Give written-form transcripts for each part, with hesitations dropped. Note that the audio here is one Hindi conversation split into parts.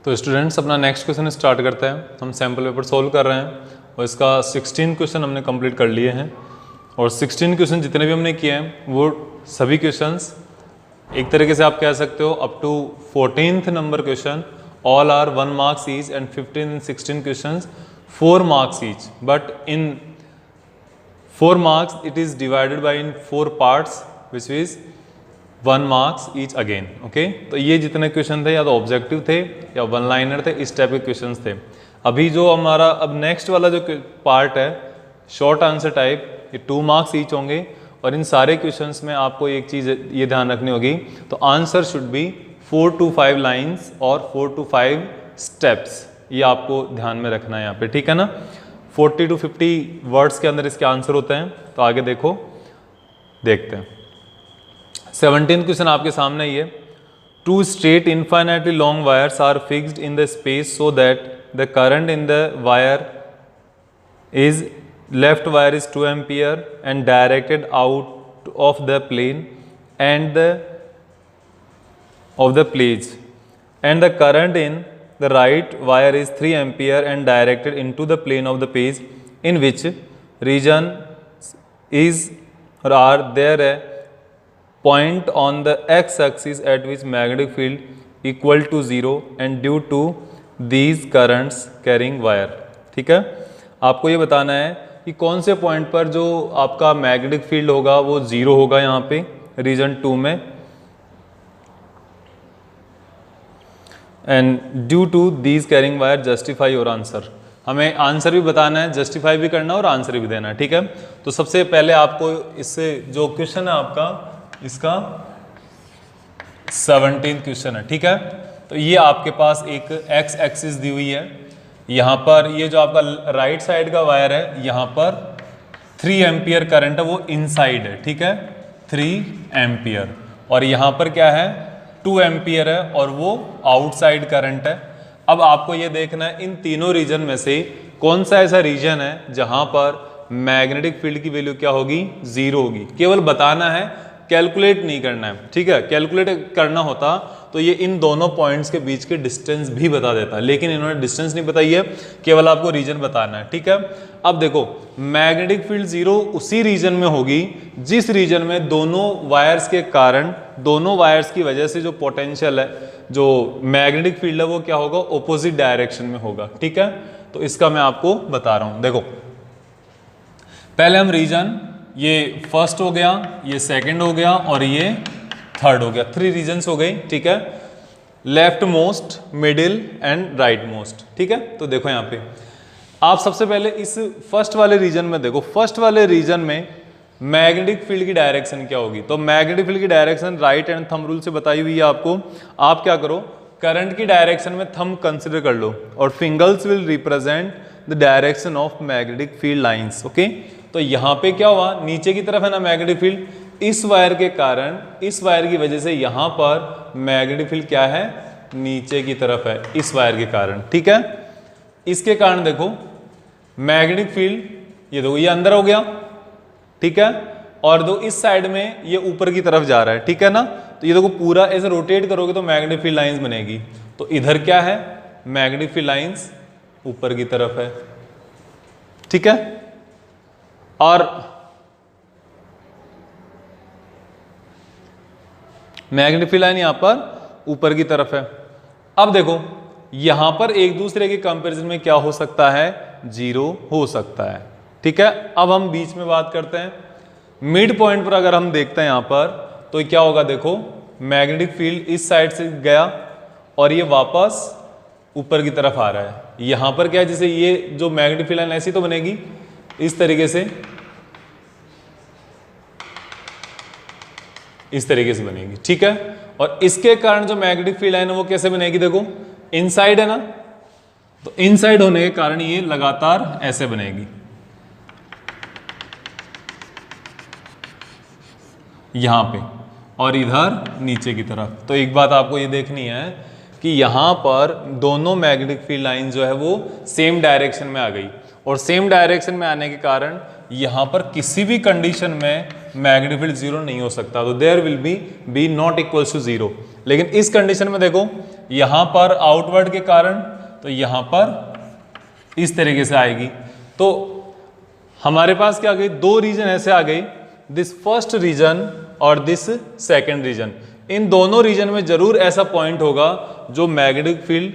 तो स्टूडेंट्स अपना नेक्स्ट क्वेश्चन स्टार्ट करते हैं। हम सैम्पल पेपर सोल्व कर रहे हैं और इसका 16 क्वेश्चन हमने कंप्लीट कर लिए हैं। और 16 क्वेश्चन जितने भी हमने किए हैं वो सभी क्वेश्चंस एक तरीके से आप कह सकते हो up to 14th number question all are 1 marks each and 15 and 16 questions 4 marks each, but in 4 marks it is divided by in 4 parts which is 1 marks each again. Okay, तो ये जितने क्वेश्चन थे या तो ऑब्जेक्टिव थे या वन लाइनर थे, इस टाइप के क्वेश्चंस थे। अभी जो हमारा अब नेक्स्ट वाला जो पार्ट है शॉर्ट आंसर टाइप, ये 2 marks ईच होंगे और इन सारे क्वेश्चंस में आपको एक चीज़ ये ध्यान रखनी होगी, तो answer should be 4 to 5 lines और 4 to 5 स्टेप्स। ये आपको ध्यान में रखना है यहाँ पे, ठीक है ना। 40 to 50 वर्ड्स के अंदर इसके आंसर होते हैं। तो आगे देखो, देखते हैं। 17th क्वेश्चन आपके सामने ही है। 2 straight infinitely long wires are fixed in the space so that the current in the wire is left wire is 2 ampere and directed out of the plane and of the plates, and the current in the right wire is 3 ampere and directed into the plane of the page, in which region is or are there a point on the x-axis at which magnetic field equal to 0 and due to these currents carrying wire। ठीक है, आपको ये बताना है कि कौन से पॉइंट पर जो आपका मैग्नेटिक फील्ड होगा वो 0 होगा यहाँ पे रीजन 2 में, and due to these carrying wire justify your answer. हमें आंसर भी बताना है, जस्टिफाई भी करना है और आंसर भी देना है। ठीक है, तो सबसे पहले आपको इससे जो क्वेश्चन है आपका इसका 17th क्वेश्चन है। ठीक है, तो ये आपके पास एक एक्स एक्सिस दी हुई है। यहाँ पर ये जो आपका राइट साइड का वायर है, यहाँ पर 3 एम्पियर करंट है वो इनसाइड है। ठीक है, 3 एम्पियर, और यहाँ पर क्या है 2 एम्पियर है और वो आउटसाइड करंट है। अब आपको ये देखना है इन तीनों रीजन में से कौन सा ऐसा रीजन है जहाँ पर मैग्नेटिक फील्ड की वैल्यू क्या होगी, 0 होगी। केवल बताना है, कैलकुलेट नहीं करना है। ठीक है, कैलकुलेट करना होता तो ये इन दोनों पॉइंट्स के बीच के डिस्टेंस भी बता देता, लेकिन इन्होंने डिस्टेंस नहीं बताई है, केवल आपको रीजन बताना है। ठीक है, अब देखो मैग्नेटिक फील्ड 0 उसी रीजन में होगी जिस रीजन में दोनों वायर्स के कारण, दोनों वायर्स की वजह से जो पोटेंशियल है, जो मैग्नेटिक फील्ड है वो क्या होगा, ऑपोजिट डायरेक्शन में होगा। ठीक है, तो इसका मैं आपको बता रहा हूं। देखो पहले हम रीजन, ये फर्स्ट हो गया, ये सेकंड हो गया और ये थर्ड हो गया, 3 रीजन्स हो गई। ठीक है, left most, middle and right most. ठीक है, तो देखो यहाँ पे आप सबसे पहले इस फर्स्ट वाले रीजन में देखो, फर्स्ट वाले रीजन में मैग्नेटिक फील्ड की डायरेक्शन क्या होगी। तो मैग्नेटिक फील्ड की direction right and thumb rule से बताई हुई है आपको। आप क्या करो, करंट की डायरेक्शन में थंब कंसिडर कर लो और fingers will represent the direction of magnetic field lines. Okay, तो यहाँ पे क्या हुआ, नीचे की तरफ है ना मैग्नेटिक फील्ड, इस वायर के कारण, इस वायर की वजह से यहाँ पर मैग्नेटिक फील्ड क्या है, नीचे की तरफ है इस वायर के कारण। ठीक है, इसके कारण देखो मैग्नेटिक फील्ड ये देखो ये अंदर हो गया। ठीक है, और दो इस साइड में ये ऊपर की तरफ जा रहा है। ठीक है ना, तो ये देखो पूरा ऐसे रोटेट करोगे तो मैग्नेटिक फील्ड लाइंस बनेगी। तो इधर क्या है, मैग्नेटिक फील्ड लाइंस ऊपर की तरफ है। ठीक है, और मैग्नेटिक फील्ड लाइन यहां पर ऊपर की तरफ है। अब देखो यहां पर एक दूसरे के कंपैरिजन में क्या हो सकता है, 0 हो सकता है। ठीक है, अब हम बीच में बात करते हैं। मिड पॉइंट पर अगर हम देखते हैं यहां पर तो क्या होगा, देखो मैग्नेटिक फील्ड इस साइड से गया और ये वापस ऊपर की तरफ आ रहा है। यहां पर क्या है, जैसे ये जो मैग्नेटिक फील्ड लाइन ऐसी तो बनेगी इस तरीके से, इस तरीके से बनेगी। ठीक है, और इसके कारण जो मैग्नेटिक फील्ड लाइन है वो कैसे बनेगी, देखो इनसाइड है ना, तो इनसाइड होने के कारण ये लगातार ऐसे बनेगी, यहां पे और इधर नीचे की तरफ। तो एक बात आपको ये देखनी है कि यहां पर दोनों मैग्नेटिक फील्ड लाइन जो है वो सेम डायरेक्शन में आ गई, और सेम डायरेक्शन में आने के कारण यहां पर किसी भी कंडीशन में मैग्नेटिक फील्ड 0 नहीं हो सकता। तो there will be not equals to 0। लेकिन इस कंडीशन में देखो यहाँ पर आउटवर्ड के कारण, तो यहाँ पर इस तरीके से आएगी। तो हमारे पास क्या आ गई, दो रीजन ऐसे आ गई, दिस फर्स्ट रीजन और दिस सेकंड रीजन। इन दोनों रीजन में जरूर ऐसा पॉइंट होगा जो मैग्नेटिक फील्ड,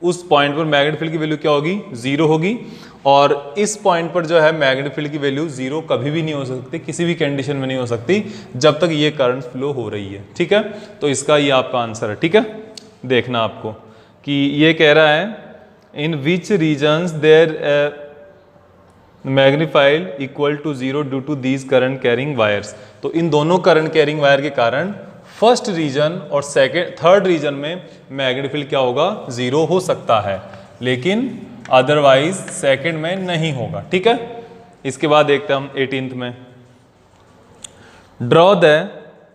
उस पॉइंट पर मैग्नेटिक फील्ड की वैल्यू क्या होगी, जीरो होगी, और इस पॉइंट पर जो है मैग्नेटिक फील्ड की वैल्यू जीरो कभी भी नहीं हो सकती, किसी भी कंडीशन में नहीं हो सकती जब तक ये करंट फ्लो हो रही है। ठीक है, तो इसका ये आपका आंसर है। ठीक है, देखना आपको कि ये कह रहा है in which regions there magnified equal to zero due to these current carrying wires. तो इन दोनों करंट कैरिंग वायर के कारण फर्स्ट रीजन और थर्ड रीजन में मैग्नेटिक फील्ड क्या होगा, जीरो हो सकता है, लेकिन अदरवाइज सेकंड में नहीं होगा। ठीक है, इसके बाद देखते हैं हम 18th में, draw the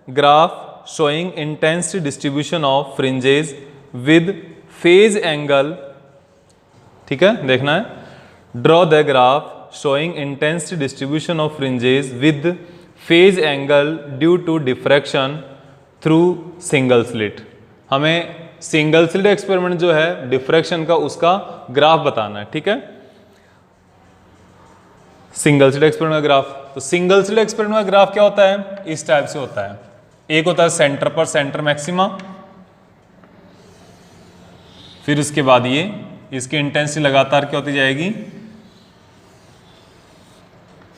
graph showing intensity distribution of fringes with phase angle. ठीक है, देखना है, draw the graph showing intensity distribution of fringes with phase angle due to diffraction through single slit। हमें सिंगल स्लिट एक्सपेरिमेंट जो है डिफ्रैक्शन का, उसका ग्राफ बताना है। ठीक है, सिंगल स्लिट एक्सपेरिमेंट का ग्राफ, तो सिंगल स्लिट एक्सपेरिमेंट का ग्राफ क्या होता है, इस टाइप से होता है। एक होता है सेंटर पर सेंटर मैक्सिमा, फिर उसके बाद ये इसकी इंटेंसिटी लगातार क्या होती जाएगी,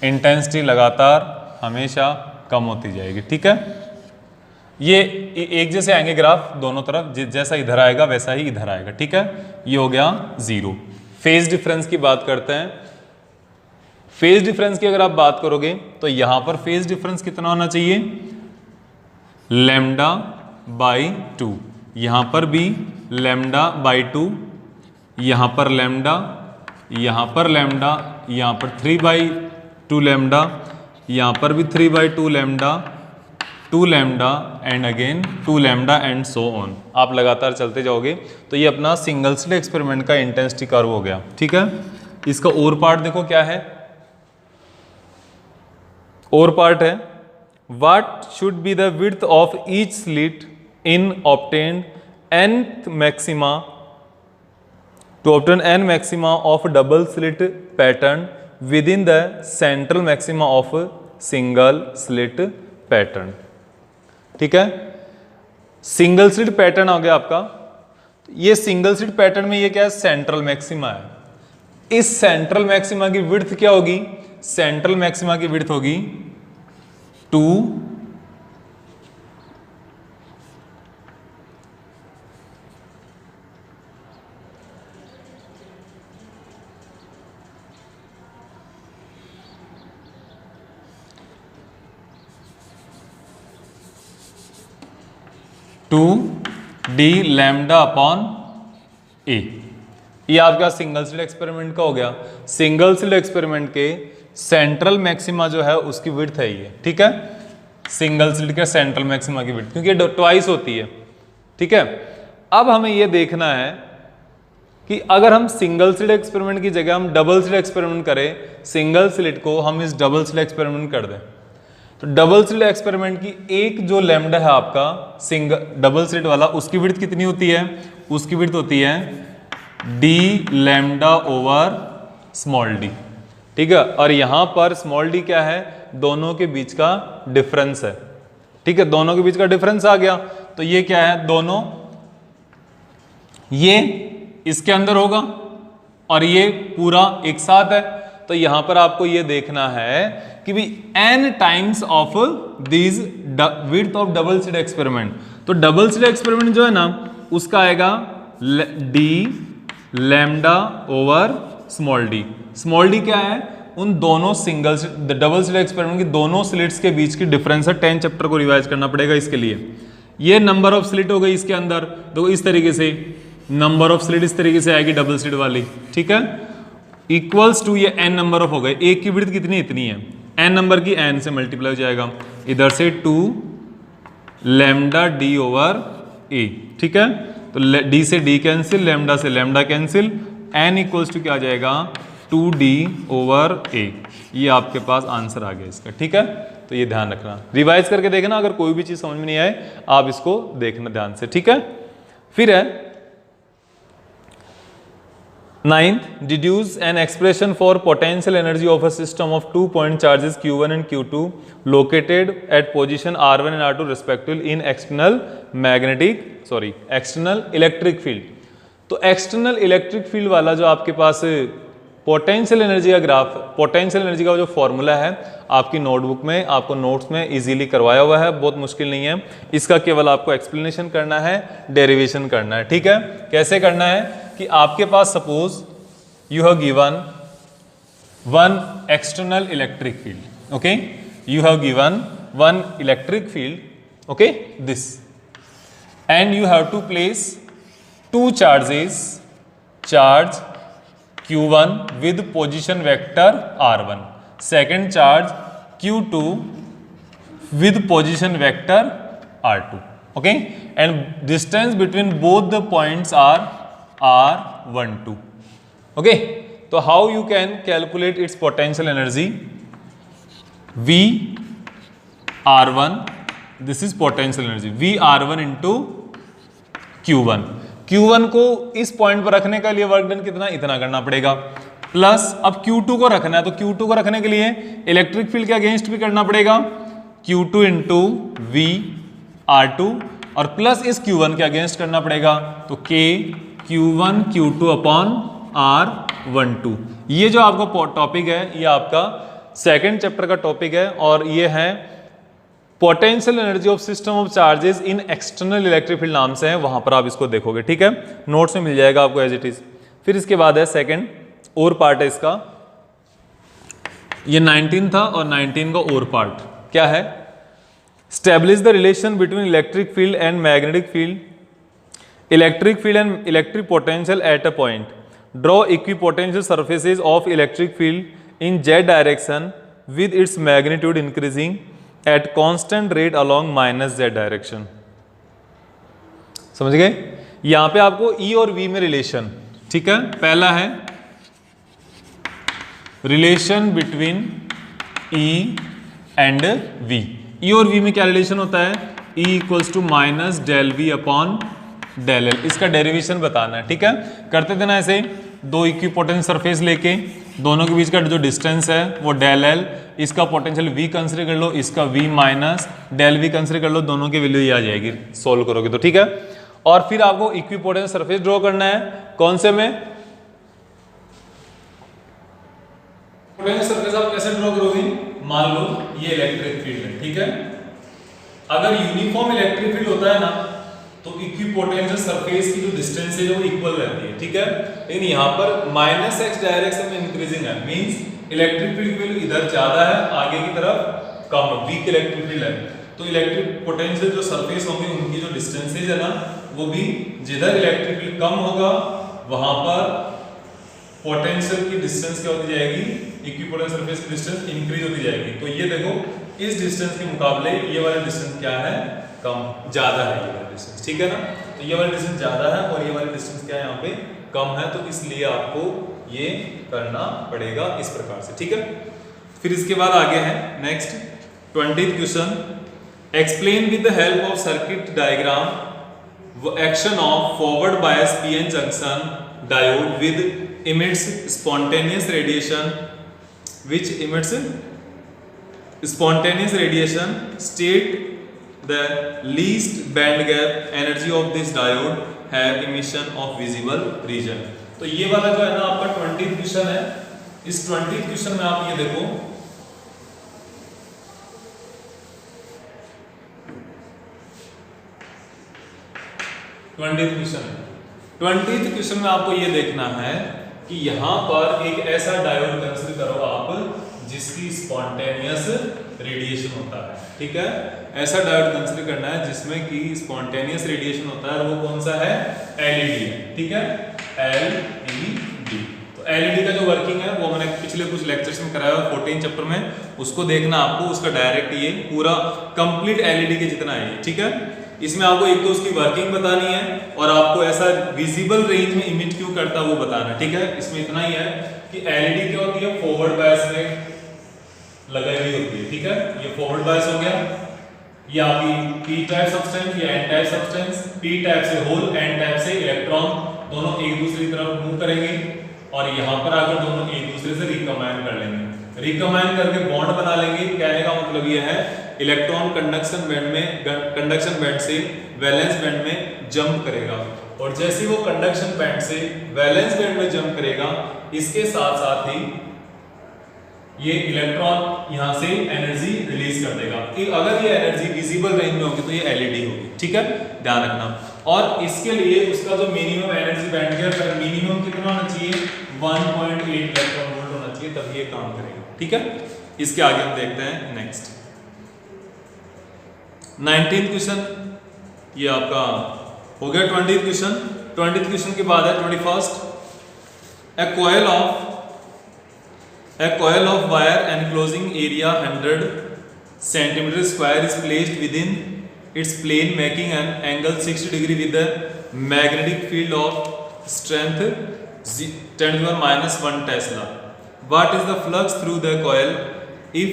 इंटेंसिटी लगातार हमेशा कम होती जाएगी। ठीक है, ये एक जैसे आएंगे ग्राफ दोनों तरफ, जैसा इधर आएगा वैसा ही इधर आएगा। ठीक है, ये हो गया जीरो। फेज डिफरेंस की बात करते हैं। फेज डिफरेंस की अगर आप बात करोगे तो यहां पर फेज डिफरेंस कितना होना चाहिए, लैम्डा बाई 2, यहां पर भी लैम्डा बाई 2, यहां पर लैम्डा, यहां पर लैम्डा, यहां पर 3/2 लैम्डा, यहां पर भी 3/2 lambda, 2 lambda and again 2 lambda and so on. आप लगातार चलते जाओगे तो ये अपना सिंगल स्लिट एक्सपेरिमेंट का इंटेंसिटी कर्व हो गया। ठीक है, इसका और पार्ट देखो क्या है, और पार्ट है what should be the width of each slit in obtained nth maxima to obtain n maxima of double slit pattern within the central maxima of single slit pattern. ठीक है, सिंगल स्लिट पैटर्न हो गया आपका। ये सिंगल स्लिट पैटर्न में ये क्या है, सेंट्रल मैक्सिमा है। इस सेंट्रल मैक्सिमा की विड्थ क्या होगी, सेंट्रल मैक्सिमा की विड्थ होगी 2 2d लैम्डा अपॉन ए। ये आपका सिंगल स्लिट एक्सपेरिमेंट का हो गया। सिंगल स्लिट एक्सपेरिमेंट के सेंट्रल मैक्सिमा जो है उसकी विड्थ है ये। ठीक है, सिंगल स्लिट के सेंट्रल मैक्सिमा की विड्थ, क्योंकि ट्वाइस होती है। ठीक है, अब हमें ये देखना है कि अगर हम सिंगल स्लिट एक्सपेरिमेंट की जगह हम डबल स्लिट एक्सपेरिमेंट करें, सिंगल स्लिट को हम इस डबल स्लिट एक्सपेरिमेंट कर दें, तो डबल स्लिट एक्सपेरिमेंट की एक जो लैम्डा है आपका डबल स्लिट वाला, उसकी विड्थ कितनी होती है, उसकी विड्थ होती है D lambda over small D. ठीक है, और यहां पर स्मॉल डी क्या है, दोनों के बीच का डिफरेंस है। ठीक है, दोनों के बीच का डिफरेंस आ गया, तो ये क्या है, दोनों ये इसके अंदर होगा और ये पूरा एक साथ है। तो यहां पर आपको ये देखना है कि भी n times of these width of double slit experiment. तो डबल स्लिट एक्सपेरिमेंट जो है ना, उसका आएगा D lambda over small D. Small D क्या है, उन दोनों सिंगल डबल स्लिट एक्सपेरिमेंट की दोनों स्लिट्स के बीच की डिफरेंस है। 10 चैप्टर को रिवाइज करना पड़ेगा इसके लिए। ये नंबर ऑफ स्लिट हो गई इसके अंदर, तो इस तरीके से नंबर ऑफ स्लिट इस तरीके से आएगी डबल स्लिट वाली। ठीक है, इक्वल्स टू ये n नंबर ऑफ हो गए, एक की विड्थ कितनी, इतनी है, n नंबर की n से मल्टीप्लाई हो जाएगा, इधर से 2 लैम्डा डी ओवर ए। ठीक है, तो d से d कैंसिल, लैम्डा से lambda cancel, n equals to क्या आ जाएगा, 2d ओवर a। ये आपके पास आंसर आ गया इसका। ठीक है, तो ये ध्यान रखना, रिवाइज करके देखना, अगर कोई भी चीज समझ में नहीं आए आप इसको देखना ध्यान से। ठीक है, फिर है 9th, deduce an expression for potential energy of a system of 2-point charges q1 and q2 located at position r1 and r2 respectively in external electric field। तो एक्सटर्नल इलेक्ट्रिक फील्ड वाला जो आपके पास पोटेंशियल एनर्जी का ग्राफ, पोटेंशियल एनर्जी का जो फॉर्मूला है आपकी नोटबुक में, आपको नोट्स में इजीली करवाया हुआ है, बहुत मुश्किल नहीं है। इसका केवल आपको एक्सप्लेनेशन करना है, डेरिवेशन करना है, ठीक है। कैसे करना है कि आपके पास suppose you have given one external electric field, okay, you have given one electric field, okay, this, and you have to place two charges, charge q1 with position vector r1, second charge q2 with position vector r2, okay, and distance between both the points are r12, okay। तो how you can calculate its potential energy? V r1, this is potential energy, V r1 into q1। Q1 को इस पॉइंट पर रखने के लिए वर्क डन कितना, इतना करना पड़ेगा, प्लस अब Q2 को रखना है, तो Q2 को रखने के लिए इलेक्ट्रिक फील्ड के अगेंस्ट भी करना पड़ेगा, Q2 इंटू V R2, और प्लस इस Q1 के अगेंस्ट करना पड़ेगा, तो K Q1 Q2 upon R12। ये जो आपका टॉपिक है ये आपका सेकेंड चैप्टर का टॉपिक है, और ये है potential energy of system of charges in external electric field नाम से है, वहां पर आप इसको देखोगे, ठीक है, नोट्स में मिल जाएगा आपको एज इट इज। फिर इसके बाद है सेकंड और पार्ट है इसका, ये 19 था और 19 का और पार्ट क्या है, establish the relation between electric field and magnetic field, electric field and electric potential at a point, draw equipotential surfaces of electric field in Z direction with its magnitude increasing at constant rate along minus Z direction. समझ गए? यहां पे आपको E और V में रिलेशन, ठीक है, पहला है relation between E and V। E और V में क्या रिलेशन होता है, E equals to minus del V upon del L, इसका डेरिवेशन बताना है, ठीक है। करते थे ना ऐसे, दो इक्विपोटेंशियल सरफेस लेके दोनों के बीच का जो डिस्टेंस है वो डेल L, इसका पोटेंशियल V कंसिडर कर लो, इसका V minus del V consider कर लो, दोनों की वैल्यू ये आ जाएगी सोल्व करोगे तो, ठीक है। और फिर आपको इक्विपोटेंशियल सरफेस ड्रॉ करना है, कौन से में, पोटेंशियल सरफेस आप कैसे ड्रॉ करोगे, मान लो ये इलेक्ट्रिक फील्ड है, ठीक है। अगर यूनिफॉर्म इलेक्ट्रिक फील्ड होता है ना तो इक्विपोटेंशियल सरफेस की जो डिस्टेंस है वो इक्वल रहती है, ठीक है। लेकिन यहाँ पर माइनस एक्स डायरेक्शन में इंक्रीजिंग है, मींस इलेक्ट्रिक फील्ड की वैल्यू इधर ज्यादा है, आगे की तरफ कम, वीक इलेक्ट्रिक फील्ड है, तो इलेक्ट्रिक पोटेंशियल जो सरफेस होंगे उनकी जो डिस्टेंसेज है ना वो भी, जिधर इलेक्ट्रिक फील्ड कम होगा वहां पर पोटेंशियल की डिस्टेंस क्या होती जाएगी, इक्विपोटेंशियल सरफेस की डिस्टेंस इंक्रीज होती जाएगी। तो ये देखो इस डिस्टेंस के मुकाबले ये वाला डिस्टेंस क्या है, कम, ज्यादा है ये वाला डिस्टेंस, ठीक है ना। तो ये वाला डिस्टेंस ज्यादा है और ये वाला डिस्टेंस क्या है यहाँ पे कम है, तो इसलिए आपको ये करना पड़ेगा इस प्रकार से, ठीक है। फिर इसके बाद आगे है next 20th question, explain with the help of circuit diagram action of forward bias PN junction diode with emits spontaneous radiation, which emits spontaneous radiation, state the least band gap energy of this diode have emission of visible region। तो ये वाला जो है ना आपका 20th क्वेश्चन है, इस 20th क्वेश्चन में आप ये देखो, ट्वेंटी क्वेश्चन में आपको ये देखना है कि यहां पर एक ऐसा डायोड कंसीडर करो आप जिसकी स्पॉन्टेनियस रेडिएशन होता है, ठीक है। ऐसा डायोड कंसीडर करना है जिसमें कि स्पॉन्टेनियस रेडिएशन होता है, वो कौन सा है, एलईडी है, ठीक है, एलईडी। तो एलईडी का जो वर्किंग है वो मैंने पिछले कुछ लेक्चर्स में कराया है 14 चैप्टर में, उसको देखना आपको, उसका डायरेक्ट ये पूरा कंप्लीट एलईडी के जितना है, ठीक है। इसमें आपको एक तो उसकी वर्किंग बतानी है और आपको ऐसा विजिबल रेंज में इमिट क्यों करता है वो बताना है, ठीक है। इसमें इतना ही है कि एलईडी क्या होती है, फॉरवर्ड बायस में लगाई हुई होती है, ठीक है। ये फॉरवर्ड बायस हो गया, ये आपकी पी टाइप सब्सटेंस या N type substance, P type से होल, एन टाइप से इलेक्ट्रॉन, दोनों एक दूसरे की तरफ मूव करेंगे और यहाँ पर आकर दोनों एक दूसरे से रिकम्बाइन कर लेंगे। रिकम्बाइन करके बॉन्ड बना लेंगे। कहने का मतलब ये है इलेक्ट्रॉन कंडक्शन बैंड से वैलेंस बैंड में जंप करेगा और जैसे वो कंडक्शन बैंड से वैलेंस बैंड में जंप करेगा, इसके साथ साथ ही ये इलेक्ट्रॉन यहां से एनर्जी रिलीज कर देगा। कि अगर ये एनर्जी विजिबल रेंज में होगी तो ये एलईडी होगी, ठीक है, ध्यान रखना। और इसके लिए उसका जो minimum energy band gap minimum कितना होना चाहिए, 1.8 इलेक्ट्रॉन वोल्ट होना चाहिए, तब ये काम करेगा, ठीक है। इसके आगे हम देखते हैं नेक्स्ट 19th क्वेश्चन, ये आपका हो गया 20th क्वेश्चन। 20th क्वेश्चन के बाद है 21st। A coil of wire enclosing area 100 centimeter square is placed within its plane, making an angle 60 degree with the magnetic field of strength 10⁻⁻1 Tesla. What is the flux through the coil if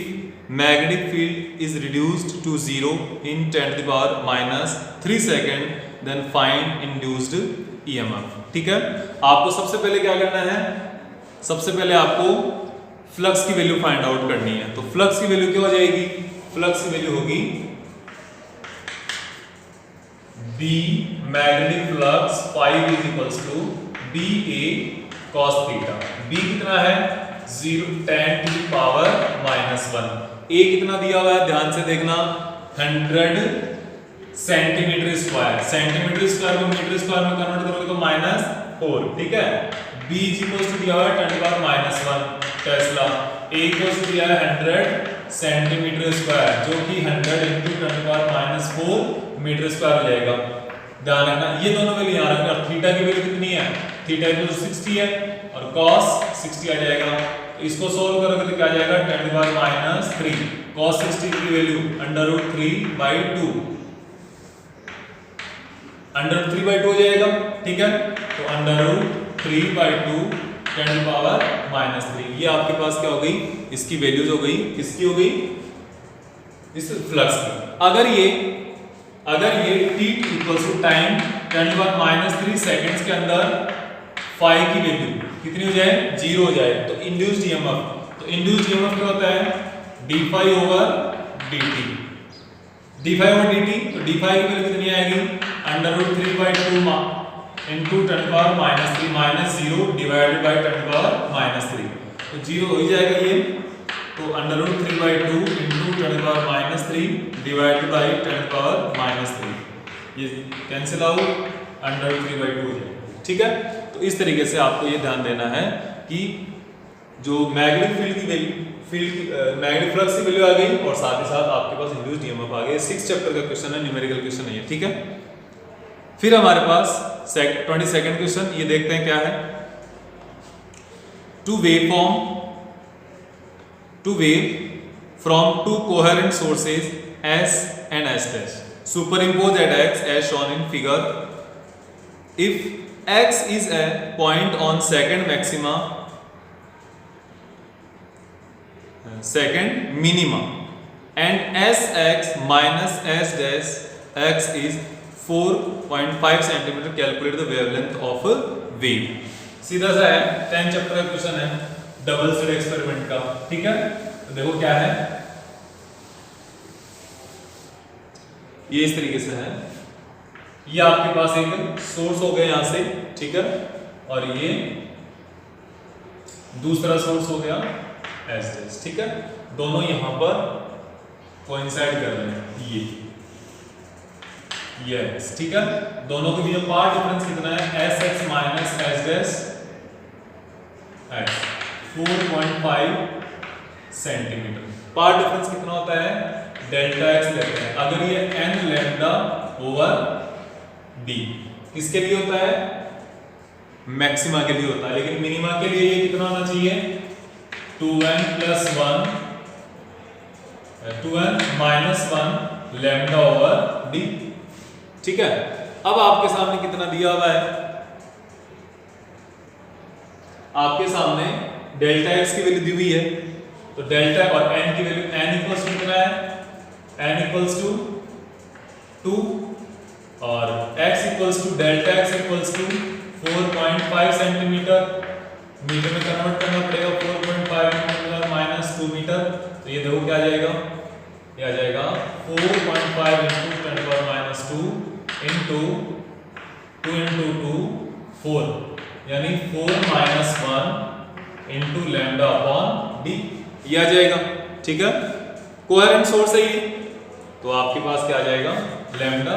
magnetic field is reduced to 0 in 10⁻³ second? Then find induced EMF। ठीक है, आपको सबसे पहले क्या करना है, सबसे पहले आपको फ्लक्स की वैल्यू फाइंड आउट करनी है। तो फ्लक्स की वैल्यू क्या हो जाएगी, फ्लक्स की वैल्यू होगी B magnetic flux 5 is equals to BA cos theta. B कितना है 10⁻⁻1। A कितना दिया हुआ है, ध्यान से देखना, 100 सेंटीमीटर स्क्वायर। सेंटीमीटर स्क्वायर को मीटर स्क्वायर में कन्वर्ट करोगे तो -4, ठीक है। B इक्वल्स टू दिया हुआ है 10⁻⁻1 टेस्ला। A इक्वल्स टू दिया है 100 सेंटीमीटर स्क्वायर, जो कि 100 × 10⁻⁻4 मीटर स्क्वायर हो जाएगा। ध्यान रखना, ये दोनों वैल्यू यहां रखना। थीटा की वैल्यू कितनी है, थीटा इक्वल्स 60 है और cos 60 आ जाएगा। तो इसको सोल्व करोगे तो क्या आ जाएगा 10⁻⁻3। cos 60 की वैल्यू √3/2, √3/2 हो जाएगा, ठीक है। तो √3/2 10⁻⁻3, ये आपके पास क्या हो गई, इसकी वैल्यूज हो गई, किसकी हो गई, इस फ्लक्स की। अगर ये t equals to time 10⁻³ seconds के अंदर फाई की वैल्यू कितनी हो जाए, 0 हो जाए, तो इंड्यूस्ड ईएमएफ, तो इंड्यूस्ड ईएमएफ क्या होता है d∅/dt। d∅/dt, तो d∅ की वैल्यू कितनी आएगी, √3/2 into 10⁻³ -0 डिवाइडेड बाय 10⁻³, तो 0 हो ही जाएगा ये। तो √3/2 into 10⁻³ डिवाइडेड बाय 10⁻³, ये कैंसिल आउट, √3/2 हो जाएगा, ठीक है। तो इस तरीके से आपको ये ध्यान देना है कि जो मैग्नेटिक फील्ड की वैल्यू, मैग्नेटिक फ्लक्स की वैल्यू आ गई और साथ ही साथ आपके पास इंड्यूस्ड ईएमएफ आ गया। 6 चैप्टर का क्वेश्चन है, न्यूमेरिकल क्वेश्चन है ये, ठीक है। फिर हमारे पास 22nd क्वेश्चन, ये देखते हैं क्या है। Two wave from two coherent sources S and S' superimpose at X as shown in figure. If X is a point on second maxima, second minima, and Sx minus S' X is 4.5 centimetre, calculate the wavelength of wave. सीधा सा है, 10 चैप्टर का क्वेश्चन है, डबल स्लिट एक्सपेरिमेंट का, ठीक है। तो देखो क्या है, ये इस तरीके से है। ये आपके पास एक सोर्स हो गया यहां से, ठीक है, और ये दूसरा सोर्स हो गया S', ठीक है। दोनों यहां पर कोइंसाइड कर रहे हैं, यस, ठीक है। दोनों के बीच में पार्ट डिफरेंस कितना है, Sx minus S' x 4.5 centimetre. Path difference कितना होता है, डेल्टा x लेते हैं। अगर ये n लैम्डा ओवर d किसके लिए होता है, मैक्सिमा के लिए होता है, लेकिन मिनिमा के लिए ये कितना होना चाहिए, 2n + 1 2n - 1 lambda over d, ठीक है। अब आपके सामने कितना दिया हुआ है, आपके सामने डेल्टा x की वैल्यू दी हुई है, तो डेल्टा और n की वैल्यू n इक्वल्स टू कितना है, n इक्वल्स टू 2 और x equals to delta x equals to 4.5 centimetre, metre में कन्वर्ट करना पड़ेगा 4.5 माइनस 2 मीटर। तो ये देखो क्या आ जाएगा, ये आ जाएगा 4.5 इंटू 10⁻² इंटू 2 इंटू 2 4, यानी 4 minus 1 into lambda upon D, ये आ जाएगा। ठीक है, कोहेरेंट सोर्स है ये, तो आपके पास क्या आ जाएगा लैम्डा।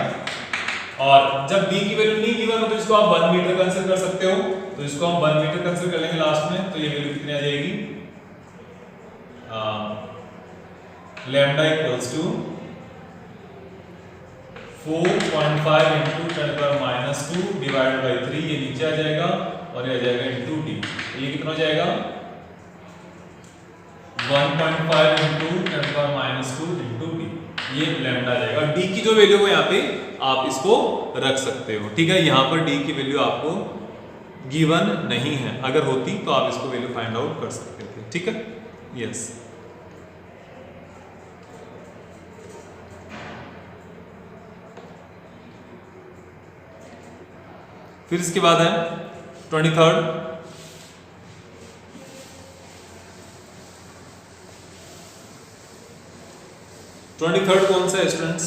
और जब डी की वैल्यू नहीं गिवन हो तो इसको आप 1 मीटर कंसीडर कर सकते हो, तो इसको हम 1 मीटर कंसीडर कर लेंगे लास्ट में। तो ये वैल्यू कितनी आ जाएगी, lambda equals to 4.5 into 10⁻² divided by 3, ये नीचे आ जाएगा और ये आ जाएगा इंटू डी। ये कितना हो जाएगा 1.5 इंटू 10⁻² इंटू डी, ये लैम्डा आ जाएगा। डी की जो वैल्यू है यहाँ पे आप इसको रख सकते हो। ठीक है, यहाँ पर डी की वैल्यू आपको गिवन नहीं है, अगर होती तो आप इसको वैल्यू फाइंड आउट कर सकते थे। ठीक है, यस। फिर इसके बाद है 23rd, कौन सा है students,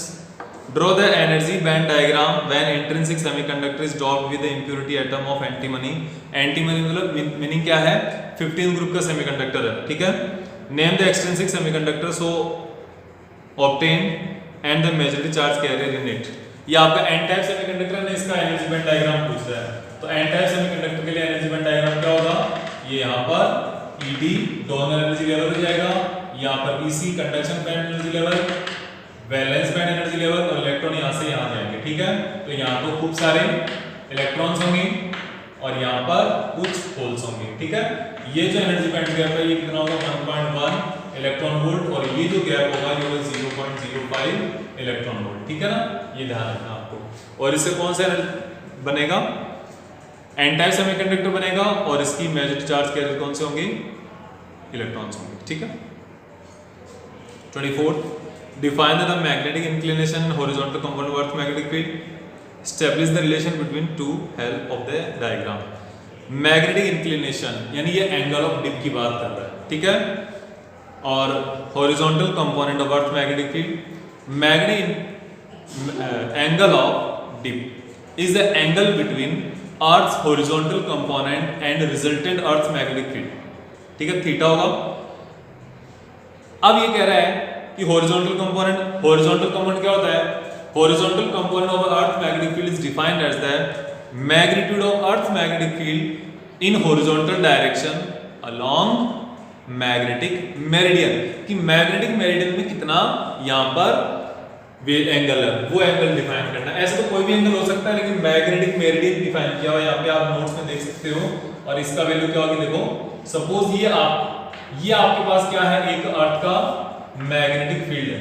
draw the energy band diagram when intrinsic semiconductor is doped with the impurity atom of antimony. Antimony मतलब मीनिंग क्या है, 15 ग्रुप का सेमीकंडक्टर है। ठीक है, name the extrinsic semiconductor so obtained and the majority charge carrier in it. ये आपका एन टाइप सेमीकंडक्टर है, इसका एनर्जी बैंड डायग्राम पूछ रहा है। तो एन टाइप सेमीकंडक्टर के लिए एनर्जी बैंड डायग्राम क्या होगा, ये यहाँ पर ईडी डोनर एनर्जी लेवल हो जाएगा, यहाँ पर EC conduction band energy level, valence band energy level, और इलेक्ट्रॉन यहाँ से यहाँ जाएंगे। ठीक है, तो यहाँ तो खूब सारे इलेक्ट्रॉन्स होंगे और यहाँ पर कुछ होल्स होंगे। ठीक है, ये जो एनर्जी बैंड गैप है ये कितना होगा 1.1 इलेक्ट्रॉन वोल्ट, और ये जो गैप होगा ये होगा 0.05 इलेक्ट्रॉन वोल्ट। ठीक है ना, ये ध्यान रखना आपको। और इससे कौन सा बनेगा, एन टाइप सेमीकंडक्टर बनेगा, और इसकी मेजॉरिटी चार्ज कैरियर कौन से होंगे, इलेक्ट्रॉन्स होंगे। ठीक है, 24 define the magnetic inclination horizontal component of earth magnetic field, establish the relation between two help of the diagram. Magnetic inclination यानी ये एंगल ऑफ डिप की बात कर रहा है। ठीक है, और horizontal component of earth magnetic field, magnetic angle of dip is the angle between earth horizontal component and resultant earth magnetic field. ठीक है, थीटा होगा। अब ये कह रहा है कि हॉरिजॉन्टल कंपोनेंट क्या होता है, horizontal component of earth magnetic field is defined as the magnitude of earth magnetic field in horizontal direction along magnetic meridian, कि मैग्नेटिक मेरिडियन में कितना यहाँ पर वे एंगल है, वो एंगल डिफाइन करना है। ऐसे तो कोई भी एंगल हो सकता है, लेकिन मैग्नेटिक मेरिडियन डिफाइन किया हुआ यहाँ पे आप नोट्स में देख सकते हो। और इसका वैल्यू क्या होगी, देखो सपोज ये आपके पास क्या है, एक अर्थ का मैग्नेटिक फील्ड है,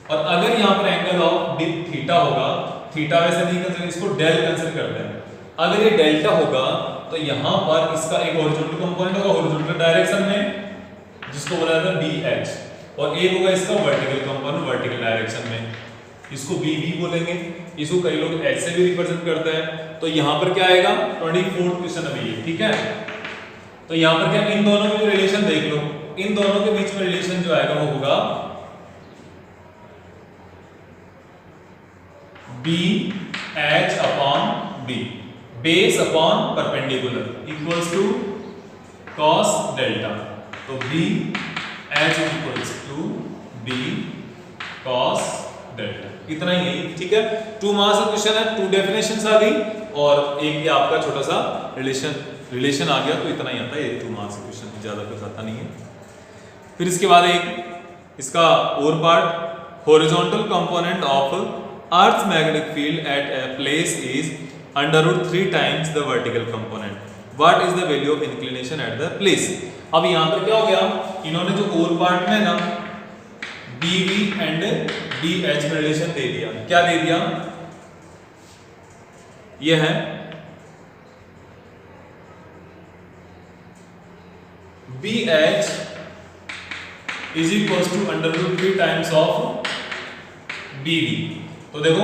और अगर यहाँ पर एंगल ऑफ डिप थीटा होगा, थीटा वैसे नहीं कंसीडर, इसको डेल कंसीडर करते हैं। अगर ये डेल्टा होगा तो यहाँ पर इसका एक हॉरिजॉन्टल कंपोनेंट होगा हॉरिजॉन्टल डायरेक्शन में, जिसको बोला जाता है BH, और एक होगा इसका वर्टिकल कंपोनेंट वर्टिकल डायरेक्शन में, इसको BB बोलेंगे। इसको कई लोग H से भी रिप्रेजेंट करते हैं। तो यहाँ पर क्या आएगा, 24th क्वेश्चन अभी ये। ठीक है, तो यहाँ पर क्या, इन दोनों में रिलेशन देख लो, इन दोनों के बीच में रिलेशन जो आएगा वो होगा BH upon B, base upon perpendicular equals to cos delta. तो BH equals to B cos delta, इतना ही है। ठीक है, 2 मार्क्स का क्वेश्चन है, 2 डेफिनेशंस आ गई और एक ये आपका छोटा सा रिलेशन आ गया, तो इतना ही आता है, 2 मार्क्स का क्वेश्चन, ज्यादा कुछ आता नहीं है। फिर इसके बाद एक इसका और part, horizontal component of earth magnetic field at a place is √3 times the vertical component, what is the value of inclination at the place. अब यहाँ पर क्या हो गया, इन्होंने जो और पार्ट में ना BB एंड BH में रिलेशन दे दिया, क्या दे दिया, ये है BH is equal to √3 times of BB। तो देखो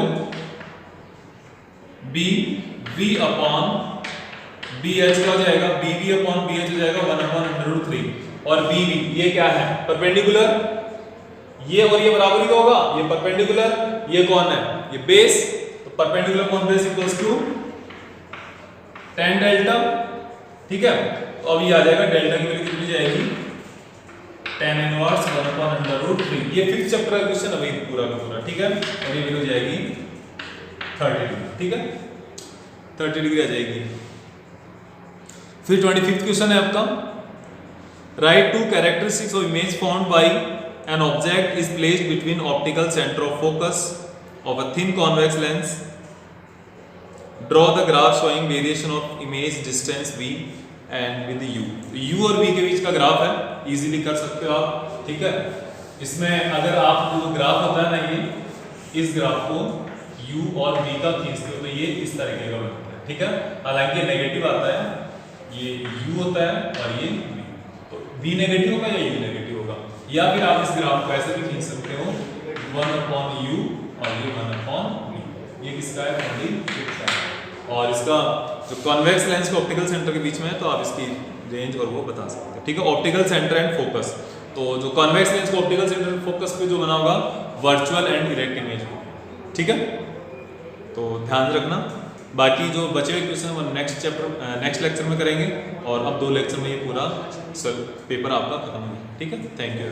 B V upon B H का हो जाएगा, B V upon B H हो जाएगा 1/√3 और बी वी ये क्या है परपेंडिकुलर, ये और ये बराबरी का होगा, ये परपेंडिकुलर, ये कौन है ये बेस, तो perpendicular upon base equals to tan delta, ठीक है। तो अब ये आ जाएगा डेल्टा की वैल्यू कितनी जाएगी tan इनवर्स 1/√3, ये फिफ्थ चैप्टर का क्वेश्चन है भाई पूरा का पूरा, ठीक है। और ये वैल्यू जाएगी 30 डिग्री, ठीक है 30 डिग्री आ जाएगी। फिर 25th क्वेश्चन है आपका, right to characteristics of image found by an object is placed between optical centre of focus of a thin convex lens, draw the graph showing variation of image distance v and with u और v के बीच का ग्राफ है, इजीली कर सकते हो आप, ठीक है। इसमें अगर आप जो ग्राफ होता है ना ये, इस ग्राफ को u और v का खींचते हो तो ये इस तरीके का बनता है, ठीक है। हालांकि नेगेटिव आता है, ये u होता है और ये v, तो v नेगेटिव होगा या u नेगेटिव होगा, या फिर आप इस ग्राफ को ऐसे भी खींच सकते हो 1/u और ये 1/v, ये किसका है 26 का है। और इसका जो कॉन्वेक्स लेंस के ऑप्टिकल सेंटर के बीच में है तो आप इसकी रेंज और वो बता सकते हैं, ठीक है। ऑप्टिकल सेंटर एंड फोकस, तो जो कॉन्वेक्स लेंस को ऑप्टिकल सेंटर एंड फोकस पे जो बना होगा वर्चुअल एंड डायरेक्ट इमेज हो, ठीक है। तो ध्यान रखना, बाकी जो बचे हुए क्वेश्चन वो नेक्स्ट लेक्चर में करेंगे, और अब 2 लेक्चर में ये पूरा पेपर आपका खत्म हो गया, ठीक है। Thank you.